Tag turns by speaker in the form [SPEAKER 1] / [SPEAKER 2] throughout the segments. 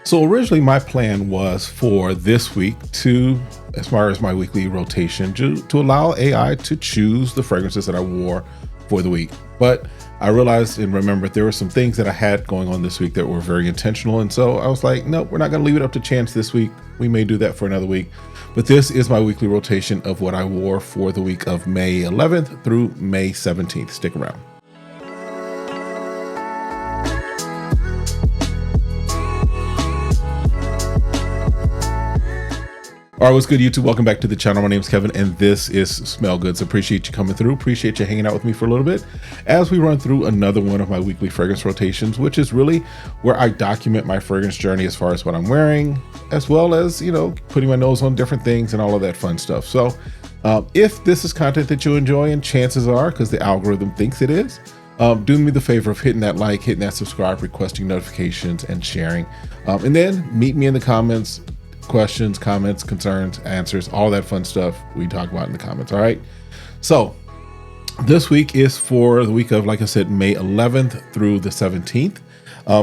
[SPEAKER 1] So originally my plan was for this week to, as far as my weekly rotation, to allow AI to choose the fragrances that I wore for the week. But I realized and remembered there were some things that I had going on this week that were very intentional. And so I was like, nope, we're not going to leave it up to chance this week. We may do that for another week. But this is my weekly rotation of what I wore for the week of May 11th through May 17th. Stick around. All right, what's good, YouTube? Welcome back to the channel. My name is Kevin, and this is SmellGoodz. Appreciate you coming through. Appreciate you hanging out with me for a little bit as we run through another one of my weekly fragrance rotations, which is really where I document my fragrance journey as far as what I'm wearing, as well as, putting my nose on different things and all of that fun stuff. So if this is content that you enjoy, and chances are, because the algorithm thinks it is, do me the favor of hitting that like, hitting that subscribe, requesting notifications, and sharing. And then meet me in the comments. Questions, comments, concerns, answers, all that fun stuff we talk about in the comments. All right. So this week is for the week of, like I said, May 11th through the 17th.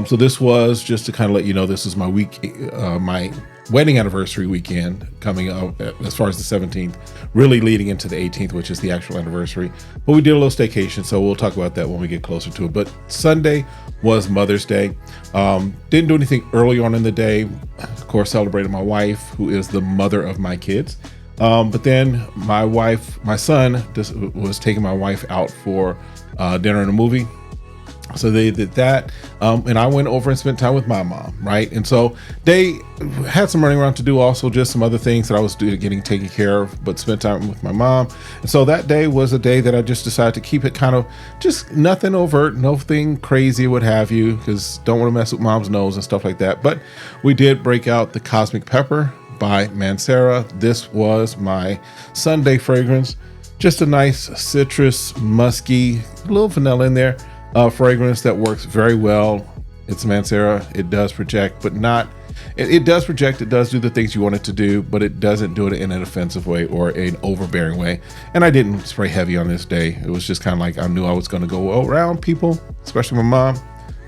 [SPEAKER 1] So this was just to kind of let you know, this is my week, my wedding anniversary weekend coming up as far as the 17th, really leading into the 18th, which is the actual anniversary. But we did a little staycation, so we'll talk about that when we get closer to it. But Sunday was Mother's Day. Didn't do anything early on in the day. Of course, celebrated my wife, who is the mother of my kids. But then my son just was taking my wife out for dinner and a movie. So they did that, and I went over and spent time with my mom, right? And so they had some running around to do, also just some other things that I was getting taken care of, but spent time with my mom. And so that day was a day that I just decided to keep it kind of just nothing overt, nothing crazy, what have you, because don't want to mess with mom's nose and stuff like that. But we did break out the Cosmic Pepper by Mancera. This was my Sunday fragrance, just a nice citrus, musky, a little vanilla in there. Fragrance that works very well. It's Mancera. It does project, but not, it does project. It does do the things you want it to do, but it doesn't do it in an offensive way or an overbearing way. And I didn't spray heavy on this day. It was just kind of like, I knew I was going to go around people, especially my mom.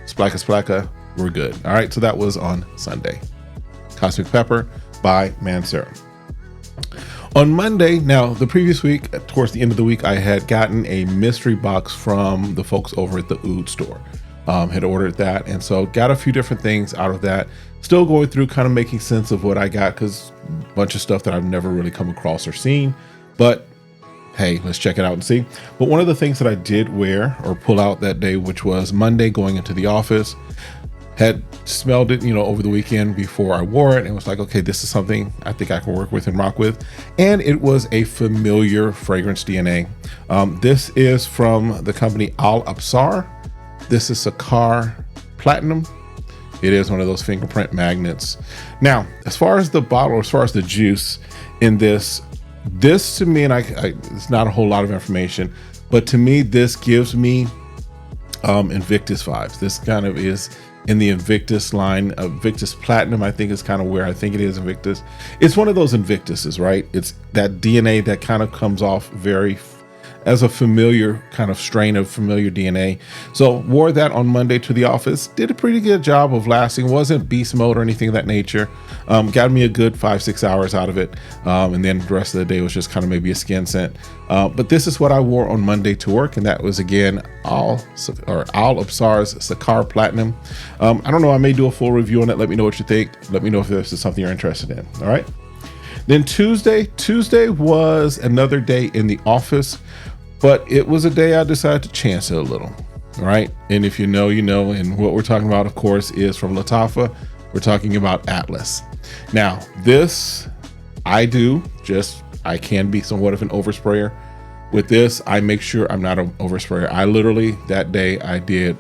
[SPEAKER 1] Splacka, splacka, we're good. All right. So that was on Sunday. Cosmic Pepper by Mancera. On Monday, now the previous week, towards the end of the week, I had gotten a mystery box from the folks over at the Oud store. Had ordered that, and so got a few different things out of that. Still going through, kind of making sense of what I got, because a bunch of stuff that I've never really come across or seen. But hey, let's check it out and see. But one of the things that I did wear or pull out that day, which was Monday going into the office, had smelled it, over the weekend before I wore it, and was like, okay, this is something I think I can work with and rock with. And it was a familiar fragrance DNA. This is from the company Al Absar. This is Sakar Platinum. It is one of those fingerprint magnets. Now, as far as the bottle, as far as the juice in this to me, and it's not a whole lot of information, but to me, this gives me Invictus vibes. This kind of is in the Invictus line. Invictus Platinum, I think, is kind of where I think it is. Invictus. It's one of those Invictuses, right? It's that DNA that kind of comes off very as a familiar kind of strain of familiar DNA. So wore that on Monday to the office. Did a pretty good job of lasting. Wasn't beast mode or anything of that nature. Got me a good 5-6 hours out of it. And then the rest of the day was just kind of maybe a skin scent. But this is what I wore on Monday to work. And that was, again, Al Absar's Sakar Platinum. I don't know. I may do a full review on it. Let me know what you think. Let me know if this is something you're interested in. All right. Then Tuesday was another day in the office, but it was a day I decided to chance it a little. All right. And if you know, and what we're talking about, of course, is from Lattafa. We're talking about Atlas. Now, this I can be somewhat of an oversprayer. With this, I make sure I'm not an oversprayer. I literally, that day, I did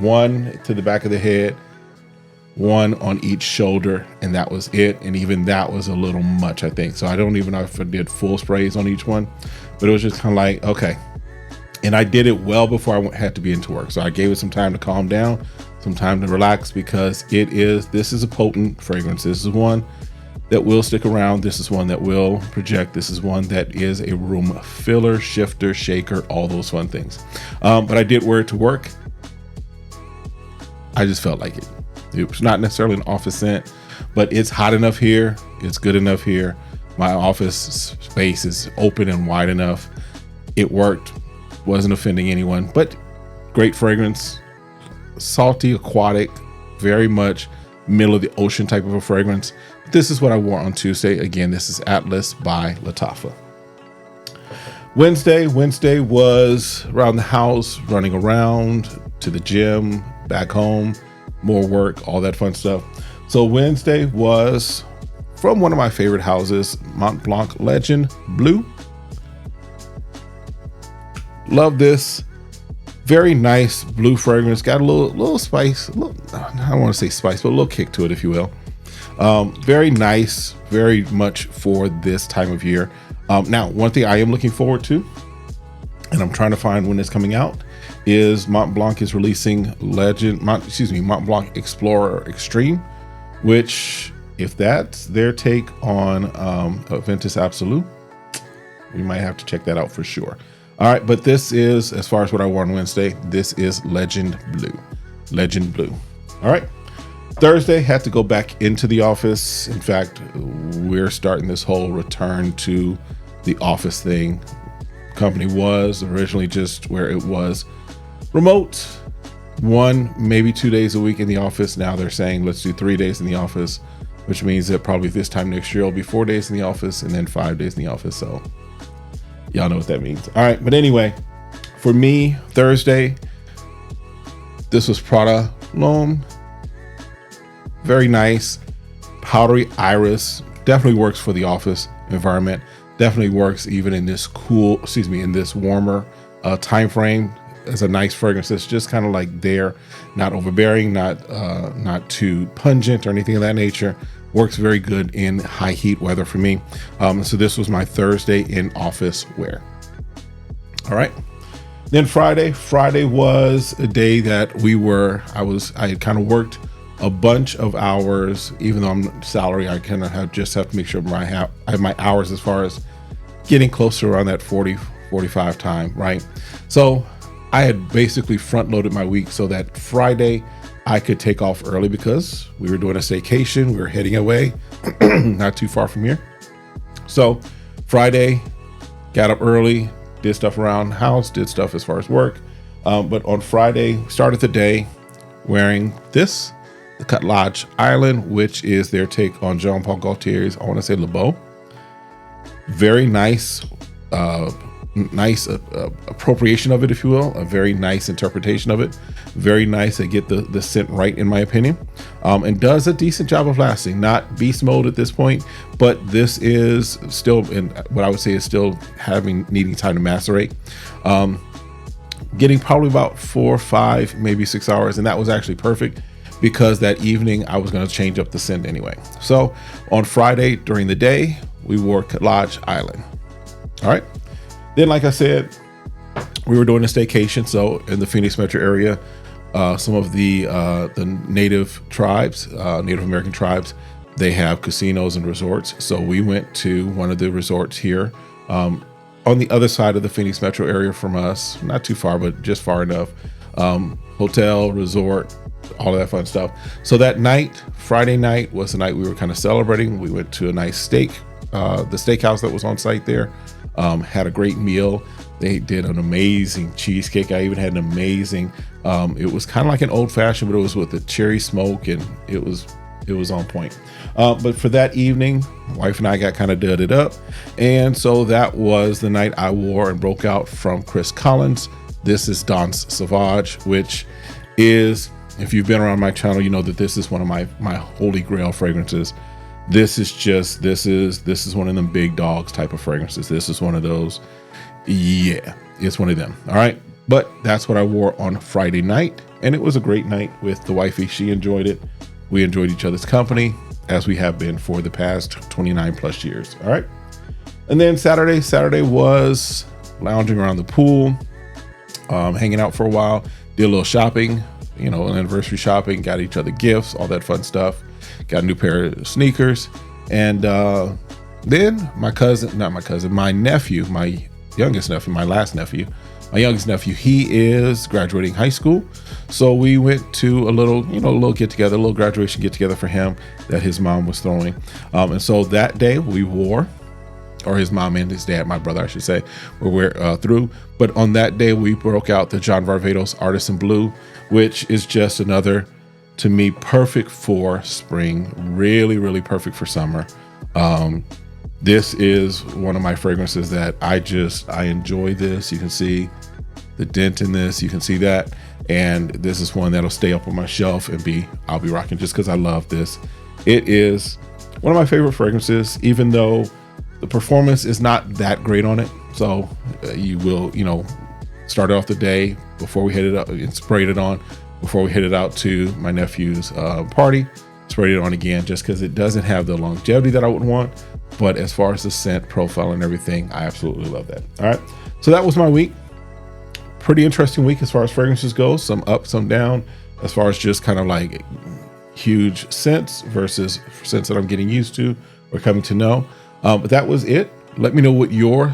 [SPEAKER 1] one to the back of the head, one on each shoulder, and that was it. And even that was a little much, I think. So I don't even know if I did full sprays on each one, but it was just kind of like, okay. And I did it well before I had to be into work. So I gave it some time to calm down, some time to relax, because this is a potent fragrance. This is one that will stick around. This is one that will project. This is one that is a room filler, shifter, shaker, all those fun things. But I did wear it to work. I just felt like it. It's not necessarily an office scent, but it's hot enough here. It's good enough here. My office space is open and wide enough. It worked, wasn't offending anyone, but great fragrance, salty, aquatic, very much middle of the ocean type of a fragrance. This is what I wore on Tuesday. Again, this is Atlas by Lattafa. Wednesday was around the house, running around, to the gym, back home, more work, all that fun stuff. So Wednesday was from one of my favorite houses, Mont Blanc Legend Blue. Love this. Very nice blue fragrance. Got a little spice. I don't want to say spice, but a little kick to it, if you will. Very nice, very much for this time of year. Now, one thing I am looking forward to, and I'm trying to find when it's coming out, is Mont Blanc is releasing Mont Blanc Explorer Extreme, which, if that's their take on Aventus Absolute, we might have to check that out for sure. All right, but this is, as far as what I wore on Wednesday, this is Legend Blue. Legend Blue. All right. Thursday, had to go back into the office. In fact, we're starting this whole return to the office thing. Company was originally just where it was remote, 1, maybe 2 days a week in the office. Now they're saying, let's do 3 days in the office, which means that probably this time next year, it'll be 4 days in the office and then 5 days in the office. So y'all know what that means. All right. But anyway, for me, Thursday, this was Prada L'Homme. Very nice. Powdery iris. Definitely works for the office environment. Definitely works even in this in this warmer time frame, as a nice fragrance that's just kind of like there, not overbearing, not too pungent or anything of that nature. Works very good in high heat weather for me. So this was my Thursday in office wear. All right. Then Friday was a day that I had kind of worked a bunch of hours. Even though I'm salary, I kind of have to make sure I have my hours as far as getting closer around that 40-45 time, right? So I had basically front loaded my week so that Friday I could take off early because we were doing a staycation. We were heading away, not too far from here. So Friday, got up early, did stuff around the house, did stuff as far as work. But on Friday, started the day wearing this, the Cut Lodge Island, which is their take on Jean Paul Gaultier's, I want to say, Le Beau. Very nice, appropriation of it, if you will. A very nice interpretation of it. Very nice to get the scent right, in my opinion. And does a decent job of lasting. Not beast mode at this point, but this is still in what I would say is still needing time to macerate. Getting probably about 4, 5, maybe 6 hours, and that was actually perfect, because that evening I was going to change up the scent anyway. So on Friday during the day, we wore Cut Lodge Island. All right. Then, like I said, we were doing a staycation. So in the Phoenix metro area, some of the native tribes, Native American tribes, they have casinos and resorts. So we went to one of the resorts here on the other side of the Phoenix metro area from us, not too far, but just far enough. Hotel, resort, all of that fun stuff. So that night, Friday night, was the night we were kind of celebrating. We went to a nice steak, the steakhouse that was on site there. Had a great meal. They did an amazing cheesecake. I even had an amazing, it was kind of like an old fashioned, but it was with the cherry smoke, and it was on point. But for that evening, my wife and I got kind of dudded up. And so that was the night I wore and broke out from Chris Collins. This is Danse Sauvage, which is, if you've been around my channel, you know that this is one of my holy grail fragrances. This is one of them big dogs type of fragrances. This is one of those. Yeah, it's one of them. All right. But that's what I wore on Friday night. And it was a great night with the wifey. She enjoyed it. We enjoyed each other's company, as we have been for the past 29 plus years. All right. And then Saturday was lounging around the pool, hanging out for a while, did a little shopping, anniversary shopping, got each other gifts, all that fun stuff. Got a new pair of sneakers. And then my youngest nephew, my last nephew, my youngest nephew, he is graduating high school. So we went to a little, a little get together, a little graduation get together for him that his mom was throwing. And so that day we wore, or his mom and his dad, my brother, I should say, were through. But on that day, we broke out the John Varvatos Artisan Blue, which is just another, to me, perfect for spring, really, really perfect for summer. This is one of my fragrances that I enjoy this. You can see the dent in this, you can see that. And this is one that'll stay up on my shelf and I'll be rocking just because I love this. It is one of my favorite fragrances, even though the performance is not that great on it. So you will, start off the day before we headed up and sprayed it on before we headed out to my nephew's party, sprayed it on again just because it doesn't have the longevity that I would want. But as far as the scent profile and everything, I absolutely love that. All right. So that was my week. Pretty interesting week as far as fragrances go. Some up, some down, as far as just kind of like huge scents versus scents that I'm getting used to or coming to know. But that was it. Let me know what your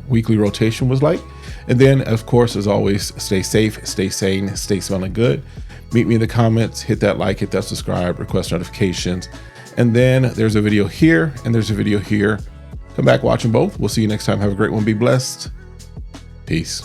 [SPEAKER 1] weekly rotation was like. And then, of course, as always, stay safe, stay sane, stay smelling good. Meet me in the comments, hit that like, hit that subscribe, request notifications. And then there's a video here and there's a video here. Come back, watch them both. We'll see you next time. Have a great one. Be blessed. Peace.